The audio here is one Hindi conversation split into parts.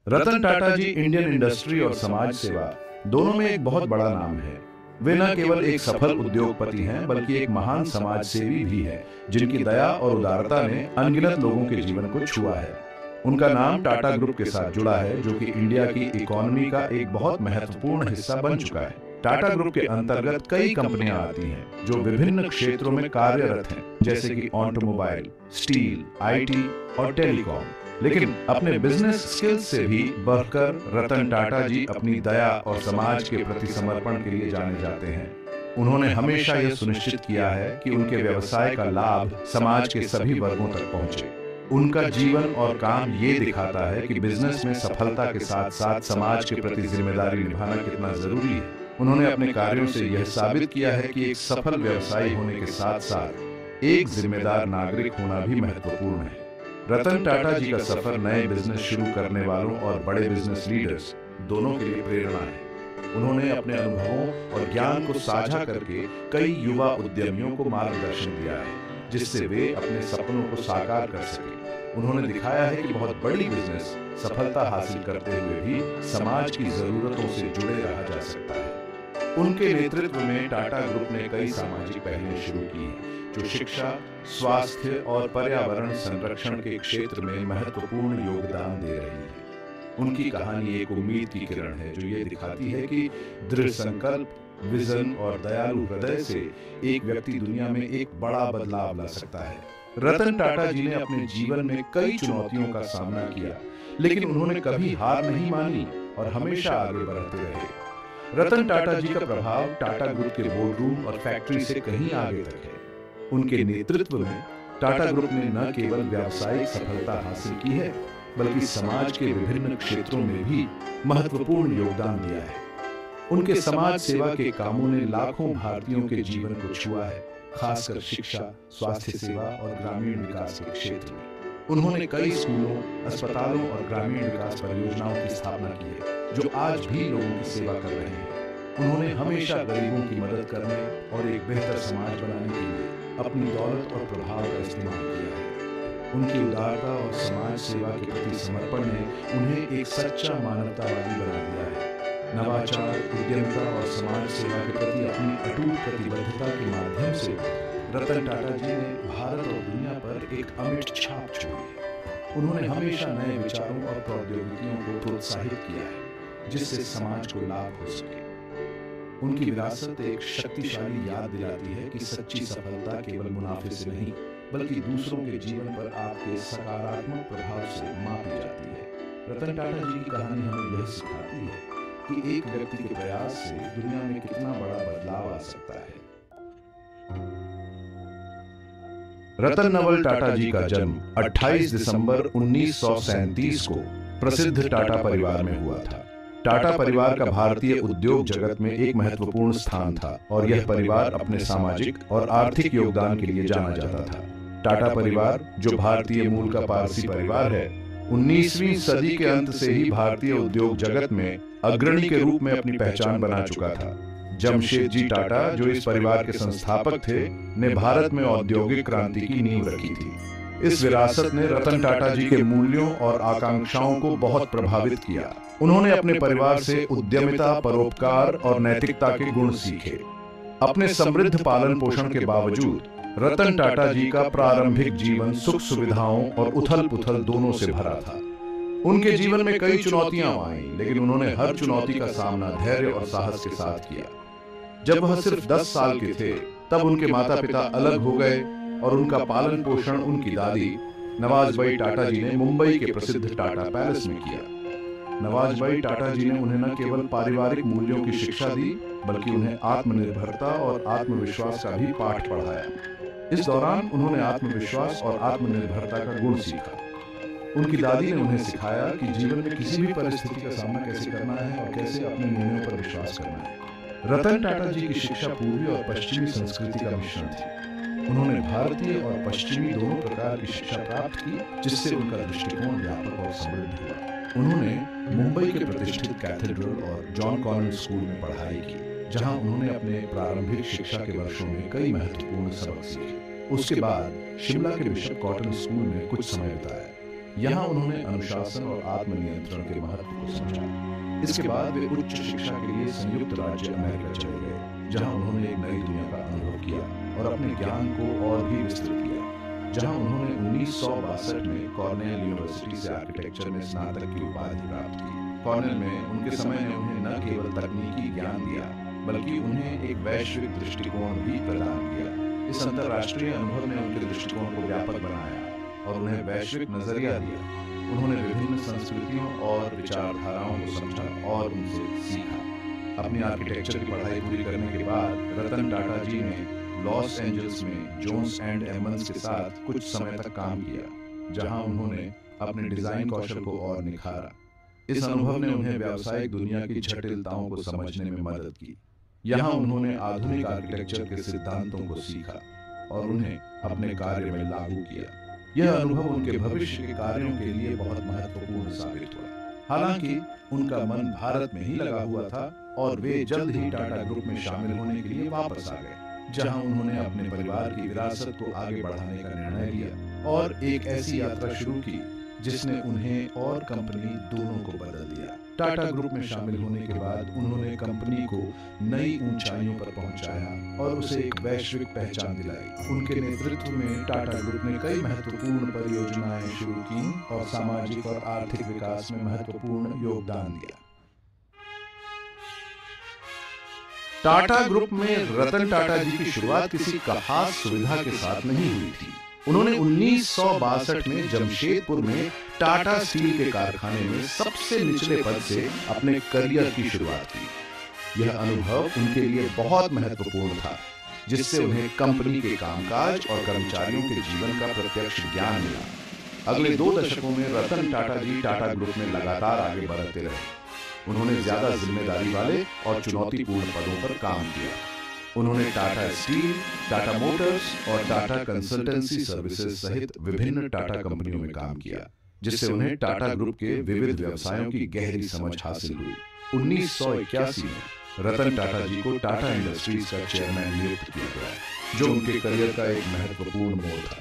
रतन टाटा जी इंडियन इंडस्ट्री और समाज सेवा दोनों में एक बहुत बड़ा नाम है। वे न केवल एक सफल उद्योगपति हैं, बल्कि एक महान समाज सेवी भी है, जिनकी दया और उदारता ने अनगिनत लोगों के जीवन को छुआ है। उनका नाम टाटा ग्रुप के साथ जुड़ा है, जो कि इंडिया की इकोनॉमी का एक बहुत महत्वपूर्ण हिस्सा बन चुका है। टाटा ग्रुप के अंतर्गत कई कंपनियां आती हैं, जो विभिन्न क्षेत्रों में कार्यरत हैं, जैसे कि ऑटोमोबाइल, स्टील, आईटी और टेलीकॉम। लेकिन अपने बिजनेस स्किल्स से भी बढ़कर रतन टाटा जी अपनी दया और समाज के प्रति समर्पण के लिए जाने जाते हैं। उन्होंने हमेशा यह सुनिश्चित किया है कि उनके व्यवसाय का लाभ समाज के सभी वर्गों तक पहुंचे। उनका जीवन और काम ये दिखाता है कि बिजनेस में सफलता के साथ साथ समाज के प्रति जिम्मेदारी निभाना कितना जरूरी है। उन्होंने अपने कार्यों से यह साबित किया है कि एक सफल व्यवसायी होने के साथ साथ एक जिम्मेदार नागरिक होना भी महत्वपूर्ण है। रतन टाटा जी का सफर नए बिजनेस शुरू करने वालों और बड़े बिजनेस लीडर्स दोनों के लिए प्रेरणा है। उन्होंने अपने अनुभवों और ज्ञान को साझा करके कई युवा उद्यमियों को मार्गदर्शन दिया है, जिससे वे अपने सपनों को साकार कर सके। उन्होंने दिखाया है कि बहुत बड़ी बिजनेस सफलता हासिल करते हुए भी समाज की जरूरतों से जुड़े रहा जा सकता है। उनके नेतृत्व में टाटा ग्रुप ने कई सामाजिक पहलें शुरू की हैं, जो शिक्षा, स्वास्थ्य और पर्यावरण संरक्षण के क्षेत्र में महत्वपूर्ण योगदान दे रही है। उनकी कहानी एक उम्मीद की किरण है, जो ये दिखाती है कि दृढ़ संकल्प, विजन और दयालु हृदय से एक व्यक्ति दुनिया में एक बड़ा बदलाव ला सकता है। रतन टाटा जी ने अपने जीवन में कई चुनौतियों का सामना किया, लेकिन उन्होंने कभी हार नहीं मानी और हमेशा आगे बढ़ते रहे। रतन टाटा जी का प्रभाव टाटा ग्रुप के बोर्डरूम और फैक्ट्री से कहीं आगे तक है। उनके नेतृत्व में टाटा ग्रुप ने न केवल व्यावसायिक सफलता हासिल की है, बल्कि समाज के विभिन्न क्षेत्रों में भी महत्वपूर्ण योगदान दिया है। उनके समाज सेवा के कामों ने लाखों भारतीयों के जीवन को छुआ है, खासकर शिक्षा, स्वास्थ्य सेवा और ग्रामीण विकास के क्षेत्र में। उन्होंने कई स्कूलों, अस्पतालों और ग्रामीण विकास परियोजनाओं की स्थापना की है, जो आज भी लोगों की सेवा कर रहे हैं। उन्होंने हमेशा गरीबों की मदद करने और एक बेहतर समाज बनाने के लिए अपनी दौलत और प्रभाव का इस्तेमाल किया है। उनकी उदारता और समाज सेवा के प्रति समर्पण ने उन्हें एक सच्चा मानवतावादी बना दिया है। नवाचार, उद्यमिता और समाज सेवा के प्रति अपनी अटूट प्रतिबद्धता के माध्यम से रतन टाटा जी ने भारत और दुनिया पर एक अमिट छाप छोड़ी है। उन्होंने हमेशा नए विचारों और प्रौद्योगिकियों को प्रोत्साहित किया है, जिससे समाज को लाभ हो सके। उनकी विरासत एक शक्तिशाली याद दिलाती है कि सच्ची सफलता केवल मुनाफे से नहीं, बल्कि दूसरों के जीवन पर आपके सकारात्मक प्रभाव से मापी जाती है। रतन टाटा जी की कहानी हमें यह सिखाती है कि एक व्यक्ति के प्रयास से दुनिया में कितना बड़ा बदलाव आ सकता है। रतन नवल टाटा जी का जन्म 28 दिसंबर 1937 को प्रसिद्ध टाटा परिवार में हुआ था। टाटा परिवार का भारतीय उद्योग जगत में एक महत्वपूर्ण स्थान था और यह परिवार अपने सामाजिक और आर्थिक योगदान के लिए जाना जाता था। टाटा परिवार, जो भारतीय मूल का पारसी परिवार है, 19वीं सदी के अंत से ही भारतीय उद्योग जगत में अग्रणी के रूप में अपनी पहचान बना चुका था। जमशेदजी टाटा, जो इस परिवार के संस्थापक थे, ने भारत में औद्योगिक क्रांति की नींव रखी थी। इस विरासत ने रतन टाटा जी के मूल्यों और आकांक्षाओं को बहुत प्रभावित किया। उन्होंने अपने परिवार से उद्यमिता, परोपकार और नैतिकता के गुण सीखे। अपने समृद्ध पालन पोषण के बावजूद रतन टाटा जी का प्रारंभिक जीवन सुख सुविधाओं और उथल पुथल दोनों से भरा था। उनके जीवन में कई चुनौतियां आईं, लेकिन उन्होंने हर चुनौती का सामना धैर्य और साहस के साथ किया। जब वह सिर्फ 10 साल के थे, तब उनके माता पिता अलग हो गए और उनका पालन पोषण उनकी दादी नवाजबाई टाटा जी ने मुंबई के प्रसिद्ध टाटा पैलेस में किया। नवाजबाई टाटा जी ने उन्हें न केवल पारिवारिक मूल्यों की शिक्षा दी, बल्कि उन्हें आत्मनिर्भरता और आत्मविश्वास का भी पाठ पढ़ाया। इस दौरान उन्होंने आत्मविश्वास और आत्मनिर्भरता का गुण सीखा। उनकी दादी ने उन्हें सिखाया कि जीवन में किसी भी परिस्थिति का सामना कैसे करना है और कैसे अपने निर्णयों पर विश्वास करना है। रतन टाटा जी की शिक्षा पूर्वी और पश्चिमी संस्कृति का मिश्रण थी। उन्होंने भारतीय और पश्चिमी दोनों प्रकार की शिक्षा प्राप्त की, जिससे उनका दृष्टिकोण व्यापक और समृद्ध हुआ। उन्होंने मुंबई के प्रतिष्ठित कैथेड्रल और जॉन कॉन्वेंट स्कूल में पढ़ाई की, जहां उन्होंने अपने प्रारंभिक शिक्षा के वर्षों में कई महत्वपूर्ण सबक सीखे। उसके बाद शिमला के बिशप कॉटन स्कूल में कुछ समय बिताया। यहाँ उन्होंने अनुशासन और आत्मनियंत्रण के महत्व को समझा। इसके बाद वे उच्च शिक्षा के लिए संयुक्त राज्य अमेरिका चले गए, जहाँ उन्होंने एक नई दुनिया का अनुभव किया और अपने ज्ञान को और भी विस्तृत किया। जहाँ उन्होंने 1962 में कॉर्नेल यूनिवर्सिटी से आर्किटेक्चर में स्नातक की उपाधि प्राप्त की। कॉर्नेल में उनके समय ने उन्हें न केवल तकनीकी ज्ञान दिया, बल्कि उन्हें एक वैश्विक दृष्टिकोण भी प्रदान किया। इस अंतर्राष्ट्रीय अनुभव ने उनके दृष्टिकोण को व्यापक बनाया और उन्हें वैश्विक नजरिया दिया। उन्होंने विभिन्न संस्कृतियों और विचारधाराओं को समझा और उनसे सीखा। अपनी आर्किटेक्चर की पढ़ाई पूरी करने के बाद रतन टाटा जी ने लॉस एंजल्स में जोन्स एंड एमंस के साथ कुछ समय तक काम किया, जहां उन्होंने अपने डिजाइन कौशल को और निखारा। इस अनुभव ने उन्हें व्यावसायिक दुनिया की जटिलताओं को समझने में मदद की। यहाँ उन्होंने आधुनिक आर्किटेक्चर के सिद्धांतों को सीखा और उन्हें अपने कार्य में लागू किया। यह अनुभव उनके भविष्य के कार्यों के लिए बहुत महत्वपूर्ण साबित हुआ। हालांकि उनका मन भारत में ही लगा हुआ था और वे जल्द ही टाटा ग्रुप में शामिल होने के लिए वापस आ गए, जहां उन्होंने अपने परिवार की विरासत को आगे बढ़ाने का निर्णय लिया और एक ऐसी यात्रा शुरू की जिसने उन्हें और कंपनी दोनों को बदल दिया। टाटा ग्रुप में शामिल होने के बाद उन्होंने कंपनी को नई ऊंचाइयों पर पहुंचाया और उसे एक वैश्विक पहचान दिलाई। उनके नेतृत्व में टाटा ग्रुप ने कई महत्वपूर्ण परियोजनाएं शुरू की और सामाजिक और आर्थिक विकास में महत्वपूर्ण योगदान दिया। टाटा ग्रुप में रतन टाटा जी की शुरुआत किसी खास सुविधा के साथ नहीं हुई थी। उन्होंने 1962 में जमशेदपुर में टाटा स्टील के कारखाने में सबसे निचले पद से अपने करियर की शुरुआत की। यह अनुभव उनके लिए बहुत महत्वपूर्ण था, जिससे उन्हें कंपनी के कामकाज और कर्मचारियों के जीवन का प्रत्यक्ष ज्ञान मिला। अगले 2 दशकों में रतन टाटा जी टाटा ग्रुप में लगातार आगे बढ़ते रहे। उन्होंने ज्यादा जिम्मेदारी वाले और चुनौतीपूर्ण पदों पर काम किया। उन्होंने टाटा स्टील, टाटा मोटर्स और टाटा कंसल्टेंसी सर्विसेज सहित विभिन्न टाटा कंपनियों में काम किया, जिससे उन्हें टाटा ग्रुप के विविध व्यवसायों की गहरी समझ हासिल हुई। 1981 में रतन टाटा जी को टाटा इंडस्ट्रीज का चेयरमैन नियुक्त किया गया, जो उनके करियर का एक महत्वपूर्ण मोड़ था।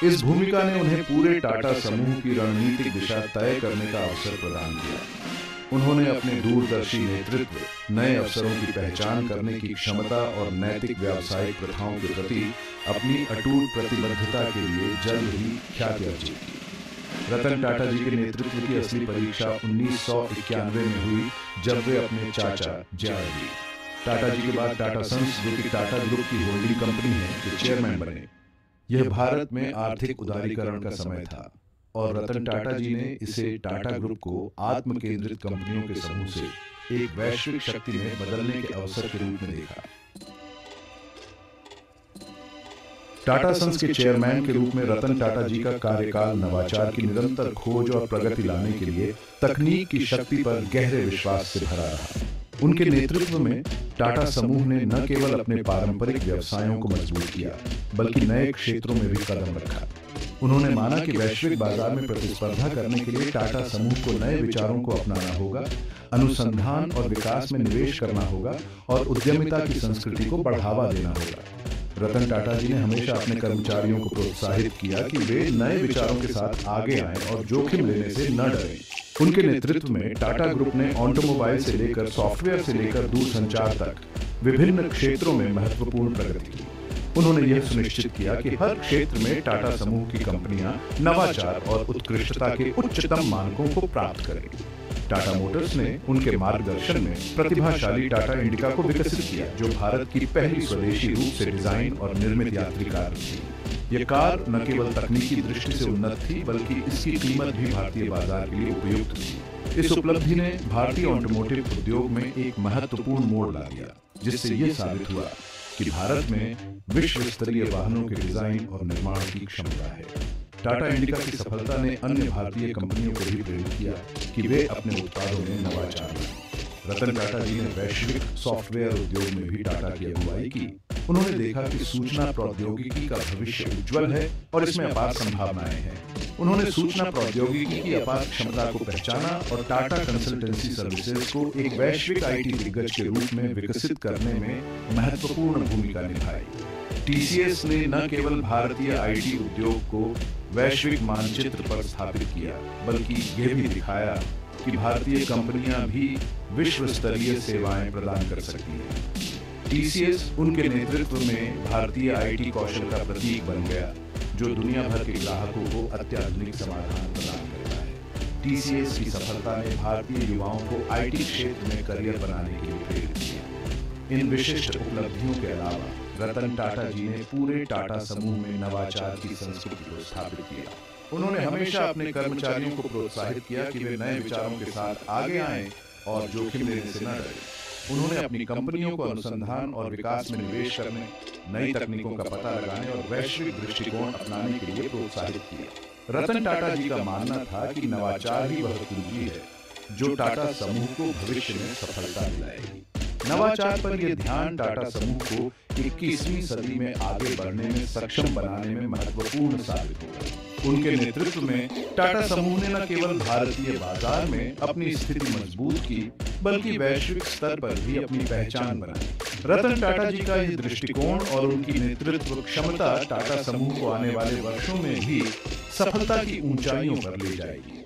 इस भूमिका ने उन्हें पूरे टाटा समूह की रणनीतिक दिशा तय करने का अवसर प्रदान किया। उन्होंने अपने दूरदर्शी नेतृत्व, नए अवसरों की पहचान करने की क्षमता और नैतिक व्यावसायिक प्रथाओं के प्रति अपनी अटूट प्रतिबद्धता के लिए जल्द ही ख्याति अर्जित की। रतन टाटा जी के नेतृत्व की असली परीक्षा 1991 में हुई, जब वे अपने चाचा जयाजी टाटा जी के बाद टाटा सन्स, जो कि टाटा ग्रुप की होल्डिंग कंपनी है, के चेयरमैन बने। यह भारत में आर्थिक उदारीकरण का समय था और रतन टाटा जी ने इसे टाटा ग्रुप को आत्म केंद्रित कंपनियों के समूह से एक वैश्विक शक्ति में बदलने के अवसर के रूप में देखा। टाटा सन्स के चेयरमैन के रूप में रतन टाटा जी का कार्यकाल नवाचार की निरंतर खोज और प्रगति लाने के लिए तकनीक की शक्ति पर गहरे विश्वास से भरा रहा। उनके नेतृत्व में टाटा समूह ने न केवल अपने पारंपरिक व्यवसायों को मजबूत किया, बल्कि नए क्षेत्रों में भी कदम रखा। उन्होंने माना कि वैश्विक बाजार में प्रतिस्पर्धा करने के लिए टाटा समूह को नए विचारों को अपनाना होगा, अनुसंधान और विकास में निवेश करना होगा और उद्यमिता की संस्कृति को बढ़ावा देना होगा। रतन टाटा जी ने हमेशा अपने कर्मचारियों को प्रोत्साहित किया कि वे नए विचारों के साथ आगे आएं और जोखिम लेने से न डरें। उनके नेतृत्व में टाटा ग्रुप ने ऑटोमोबाइल से लेकर सॉफ्टवेयर से लेकर दूरसंचार तक विभिन्न क्षेत्रों में महत्वपूर्ण प्रगति की। उन्होंने यह सुनिश्चित किया कि हर क्षेत्र में टाटा समूह की कंपनियां नवाचार और उत्कृष्टता के उच्चतम मानकों को प्राप्त करें। टाटा मोटर्स ने उनके मार्गदर्शन में प्रतिभाशाली टाटा इंडिका को विकसित किया, जो भारत की पहली स्वदेशी रूप से डिजाइन और निर्मित यात्री कार थी। यह कार न केवल तकनीकी दृष्टि से उन्नत थी, बल्कि इसकी कीमत भी भारतीय बाजार के लिए उपयुक्त थी। इस उपलब्धि ने भारतीय ऑटोमोटिव उद्योग में एक महत्वपूर्ण मोड़ ला दिया, जिससे यह साबित हुआ कि भारत में विश्व स्तरीय वाहनों के डिजाइन और निर्माण की क्षमता है। टाटा इंडिका की सफलता ने अन्य भारतीय कंपनियों को भी प्रेरित किया कि वे अपने उत्पादों में नवाचार लाएं। रतन टाटा जी ने वैश्विक सॉफ्टवेयर उद्योग में भी टाटा की अगुवाई की। उन्होंने देखा कि सूचना प्रौद्योगिकी का भविष्य उज्जवल है और इसमें अपार संभावनाएं हैं। उन्होंने सूचना प्रौद्योगिकी की अपार क्षमता को पहचाना और टाटा कंसल्टेंसी सर्विसेज को एक वैश्विक आईटी दिग्गज के रूप में विकसित करने में महत्वपूर्ण भूमिका निभाई। टीसीएस ने न केवल भारतीय आईटी उद्योग को वैश्विक मानचित्र पर स्थापित किया, बल्कि यह भी दिखाया कि भारतीय कंपनियां भी विश्व स्तरीय सेवाएं प्रदान कर सकती हैं। टीसीएस उनके नेतृत्व में भारतीय आईटी कौशल का प्रतीक बन गया, जो दुनिया भर के ग्राहकों को अत्याधुनिक समाधान प्रदान करता है। टीसीएस की सफलता ने भारतीय युवाओं को आईटी क्षेत्र में करियर बनाने के लिए प्रेरित किया। इन विशिष्ट उपलब्धियों के अलावा रतन टाटा जी ने पूरे टाटा समूह में नवाचार की संस्कृति को स्थापित किया। उन्होंने हमेशा अपने कर्मचारियों को प्रोत्साहित किया कि वे नए विचारों के साथ आगे आएं और जोखिम लेने से न डरें। उन्होंने अपनी कंपनियों को अनुसंधान और विकास में निवेश करने, नई तकनीकों का पता लगाने और वैश्विक दृष्टिकोण अपनाने के लिए प्रोत्साहित किया। रतन टाटा जी का मानना था कि नवाचार ही वह कुंजी है जो टाटा समूह को भविष्य में सफलता दिलाएगी। नवाचार पर यह ध्यान टाटा समूह को 21वीं सदी में आगे बढ़ने में सक्षम बनाने में महत्वपूर्ण साबित हुआ। उनके नेतृत्व में टाटा समूह ने न केवल भारतीय बाजार में अपनी स्थिति मजबूत की, बल्कि वैश्विक स्तर पर भी अपनी पहचान बनाई। रतन टाटा जी का यह दृष्टिकोण और उनकी नेतृत्व क्षमता टाटा समूह को आने वाले वर्षों में भी सफलता की ऊंचाइयों पर ले जाएगी।